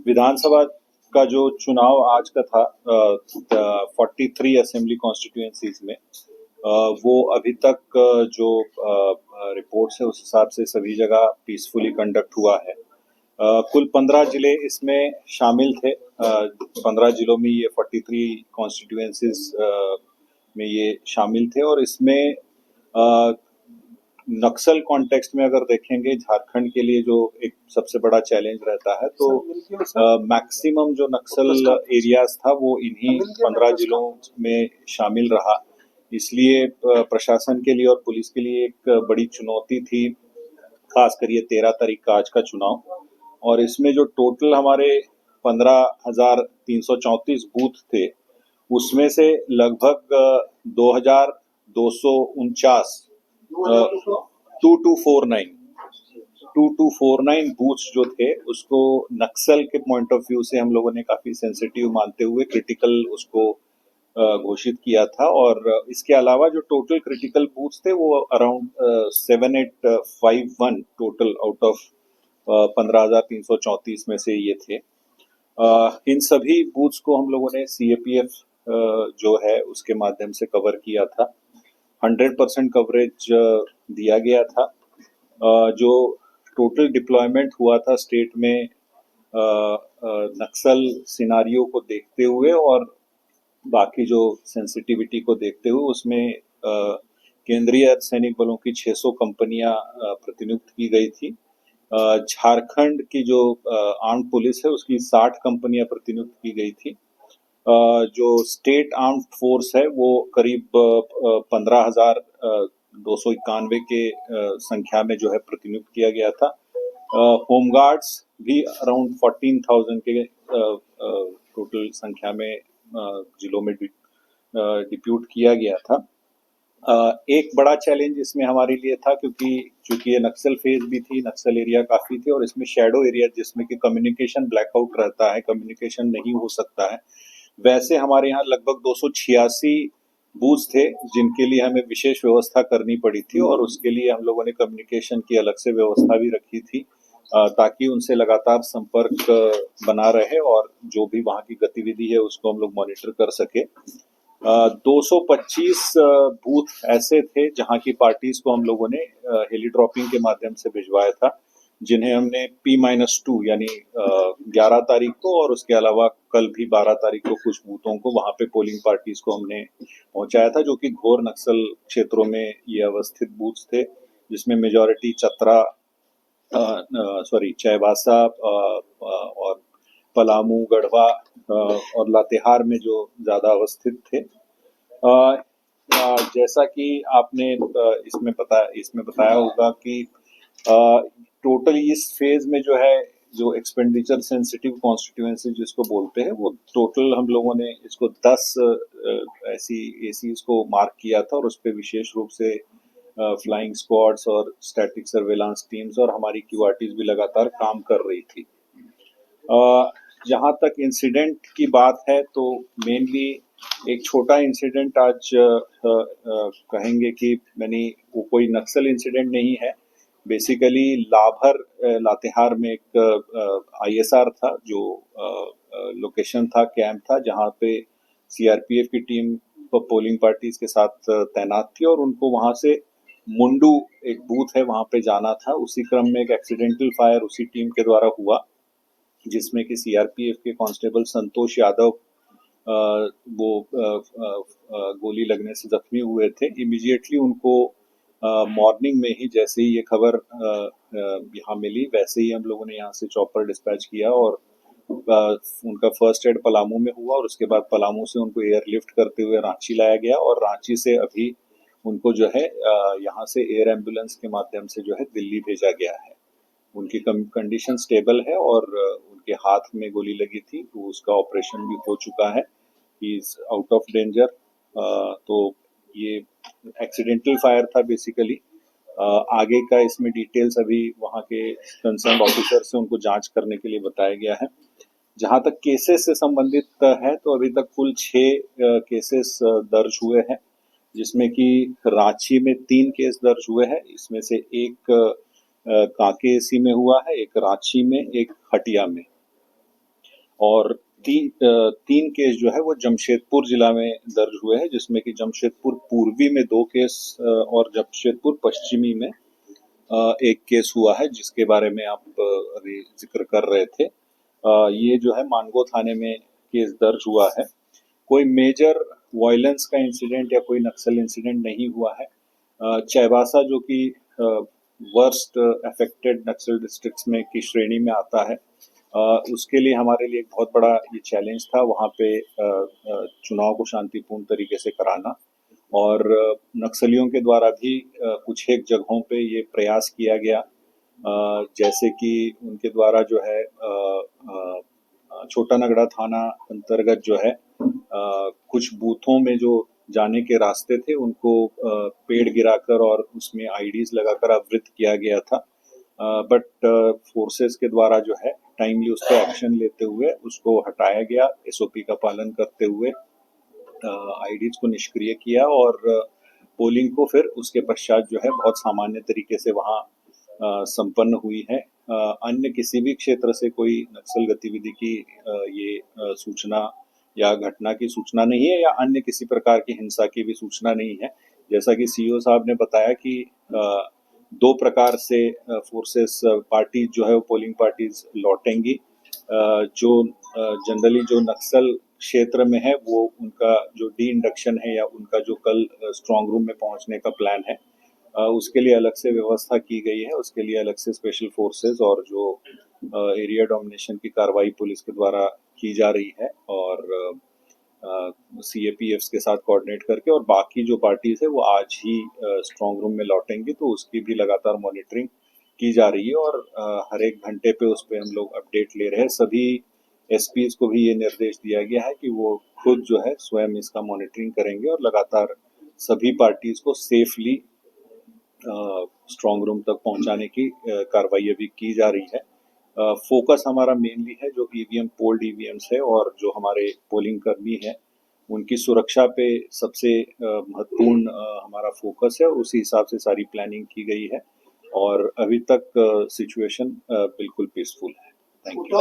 विधानसभा का जो चुनाव आज का था 43 असेंबली कॉन्स्टिट्यूएंसीज में वो अभी तक जो रिपोर्ट्स है उस हिसाब से सभी जगह पीसफुली कंडक्ट हुआ है। कुल 15 जिले इसमें शामिल थे। 15 जिलों में ये 43 कॉन्स्टिट्यूएंसीज में ये शामिल थे और इसमें नक्सल कॉन्टेक्स्ट में अगर देखेंगे झारखंड के लिए जो एक सबसे बड़ा चैलेंज रहता है तो मैक्सिमम जो नक्सल एरियाज था वो इन्हीं 15 जिलों में शामिल रहा। इसलिए प्रशासन के लिए और पुलिस के लिए एक बड़ी चुनौती थी, खासकर ये 13 तारीख का आज का चुनाव। और इसमें जो टोटल हमारे 15,334 बूथ थे उसमें से लगभग 2,249 2249 बूथ्स जो थे उसको नक्सल के पॉइंट ऑफ व्यू से हम लोगों ने काफी सेंसिटिव मानते हुए क्रिटिकल उसको घोषित किया था। और इसके अलावा जो टोटल क्रिटिकल बूथ्स थे वो अराउंड 7851 टोटल आउट ऑफ 15,334 में से ये थे। इन सभी बूथ्स को हम लोगों ने CAPF जो है उसके माध्यम से कवर किया था। 100% कवरेज दिया गया था। जो टोटल डिप्लॉयमेंट हुआ था स्टेट में नक्सल सिनारियो को देखते हुए और बाकी जो सेंसिटिविटी को देखते हुए उसमें केंद्रीय अर्धसैनिक बलों की 600 कंपनियां प्रतिनियुक्त की गई थी। झारखंड की जो आर्म्ड पुलिस है उसकी 60 कंपनियां प्रतिनियुक्त की गई थी। जो स्टेट आर्म्ड फोर्स है वो करीब 15,291 के संख्या में जो है प्रतिनियुक्त किया गया था। होमगार्ड्स भी अराउंड 14,000 के टोटल संख्या में जिलों में डिप्यूट किया गया था। एक बड़ा चैलेंज इसमें हमारे लिए था क्योंकि ये नक्सल फेज भी थी, नक्सल एरिया काफी थे और इसमें शैडो एरिया जिसमें कि कम्युनिकेशन ब्लैकआउट रहता है, कम्युनिकेशन नहीं हो सकता है। वैसे हमारे यहाँ लगभग 286 बूथ थे जिनके लिए हमें विशेष व्यवस्था करनी पड़ी थी और उसके लिए हम लोगों ने कम्युनिकेशन की अलग से व्यवस्था भी रखी थी ताकि उनसे लगातार संपर्क बना रहे और जो भी वहाँ की गतिविधि है उसको हम लोग मॉनिटर कर सके। 225 बूथ ऐसे थे जहाँ की पार्टीज को हम लोगों ने हेली ड्रॉपिंग के माध्यम से भिजवाया था, जिन्हें हमने P-2 यानी 11 तारीख को और उसके अलावा कल भी 12 तारीख को कुछ बूथों को वहां पे पोलिंग पार्टीज को हमने पहुंचाया था, जो कि घोर नक्सल क्षेत्रों में ये अवस्थित बूथ्स थे, जिसमें मेजॉरिटी चतरा चाईबासा और पलामू, गढ़वा और लातेहार में जो ज्यादा अवस्थित थे। जैसा कि आपने इसमें बताया होगा कि टोटल इस फेज में जो है जो एक्सपेंडिचर सेंसिटिव कॉन्स्टिट्यूएंसी जिसको बोलते हैं वो टोटल हम लोगों ने इसको 10 ऐसी एसीज को मार्क किया था और उस पर विशेष रूप से फ्लाइंग स्क्वाड्स और स्टैटिक सर्वेलांस टीम्स और हमारी क्यूआरटीज भी लगातार काम कर रही थी। जहां तक इंसिडेंट की बात है तो मेनली एक छोटा इंसिडेंट आज कहेंगे कि वो कोई नक्सल इंसिडेंट नहीं है। बेसिकली लातेहार में एक ISR था जो लोकेशन था, कैंप था, जहां पे CRPF की टीम पोलिंग पार्टीज के साथ तैनात थी और उनको वहां से मुंडू एक बूथ है वहां पे जाना था। उसी क्रम में एक एक्सीडेंटल फायर उसी टीम के द्वारा हुआ जिसमें कि CRPF के कांस्टेबल संतोष यादव वो गोली लगने से जख्मी हुए थे। इमीडिएटली उनको मॉर्निंग में ही जैसे ही ये खबर यहाँ मिली वैसे ही हम लोगों ने यहाँ से चॉपर डिस्पैच किया और उनका फर्स्ट एड पलामू में हुआ और उसके बाद पलामू से उनको एयरलिफ्ट करते हुए रांची लाया गया और रांची से अभी उनको जो है यहाँ से एयर एम्बुलेंस के माध्यम से जो है दिल्ली भेजा गया है। उनकी कंडीशन स्टेबल है और उनके हाथ में गोली लगी थी तो उसका ऑपरेशन भी हो चुका है, he is out of danger. तो ये एक्सीडेंटल फायर था बेसिकली। आगे का इसमें डिटेल्स अभी वहाँ के कंसर्न ऑफिसर से उनको जांच करने के लिए बताया गया है। जहां तक केसेस से संबंधित है तो अभी तक कुल 6 केसेस दर्ज हुए हैं, जिसमें कि रांची में 3 केस दर्ज हुए हैं। इसमें से एक कांके एसी में हुआ है, एक रांची में, एक हटिया में। और तीन केस जो है वो जमशेदपुर जिला में दर्ज हुए हैं, जिसमें कि जमशेदपुर पूर्वी में 2 केस और जमशेदपुर पश्चिमी में एक केस हुआ है, जिसके बारे में आप अभी जिक्र कर रहे थे। ये जो है मानगो थाने में केस दर्ज हुआ है। कोई मेजर वायलेंस का इंसिडेंट या कोई नक्सल इंसिडेंट नहीं हुआ है। चाईबासा जो कि वर्स्ट अफेक्टेड नक्सल डिस्ट्रिक्ट्स में की श्रेणी में आता है, उसके लिए हमारे लिए एक बहुत बड़ा ये चैलेंज था वहाँ पे चुनाव को शांतिपूर्ण तरीके से कराना। और नक्सलियों के द्वारा भी कुछ एक जगहों पे ये प्रयास किया गया, जैसे कि उनके द्वारा जो है छोटा नगड़ा थाना अंतर्गत जो है कुछ बूथों में जो जाने के रास्ते थे उनको पेड़ गिराकर और उसमें आईडीज लगाकर अवरुद्ध किया गया था। बट फोर्सेस के द्वारा जो है टाइमली उस पर एक्शन लेते हुए उसको हटाया गया, एसओपी का पालन करते हुए आईडीज को निष्क्रिय किया और पोलिंग को फिर उसके पश्चात जो है बहुत सामान्य तरीके से वहाँ संपन्न हुई है। अन्य किसी भी क्षेत्र से कोई नक्सल गतिविधि की ये सूचना या घटना की सूचना नहीं है या अन्य किसी प्रकार की हिंसा की भी सूचना नहीं है। जैसा कि सीईओ साहब ने बताया कि 2 प्रकार से फोर्सेस पार्टी जो है वो पोलिंग पार्टीज लौटेंगी। जो जनरली जो नक्सल क्षेत्र में है वो उनका जो डी इंडक्शन है या उनका जो कल स्ट्रांग रूम में पहुंचने का प्लान है, उसके लिए अलग से व्यवस्था की गई है। उसके लिए अलग से स्पेशल फोर्सेस और जो एरिया डोमिनेशन की कार्रवाई पुलिस के द्वारा की जा रही है और सीएपीएफ्स के साथ कोऑर्डिनेट करके, और बाकी जो पार्टीज है वो आज ही स्ट्रांग रूम में लौटेंगी, तो उसकी भी लगातार मॉनिटरिंग की जा रही है और हर एक घंटे पे उस पर हम लोग अपडेट ले रहे हैं। सभी एसपीज को भी ये निर्देश दिया गया है कि वो खुद जो है स्वयं इसका मॉनिटरिंग करेंगे और लगातार सभी पार्टीज को सेफली स्ट्रांग रूम तक पहुंचाने की कार्रवाई अभी की जा रही है। फोकस हमारा मेनली है जो ईवीएम पोल्ड ईवीएम्स है और जो हमारे पोलिंग कर्मी है उनकी सुरक्षा पे सबसे महत्वपूर्ण हमारा फोकस है और उसी हिसाब से सारी प्लानिंग की गई है और अभी तक सिचुएशन बिल्कुल पीसफुल है। Thank you.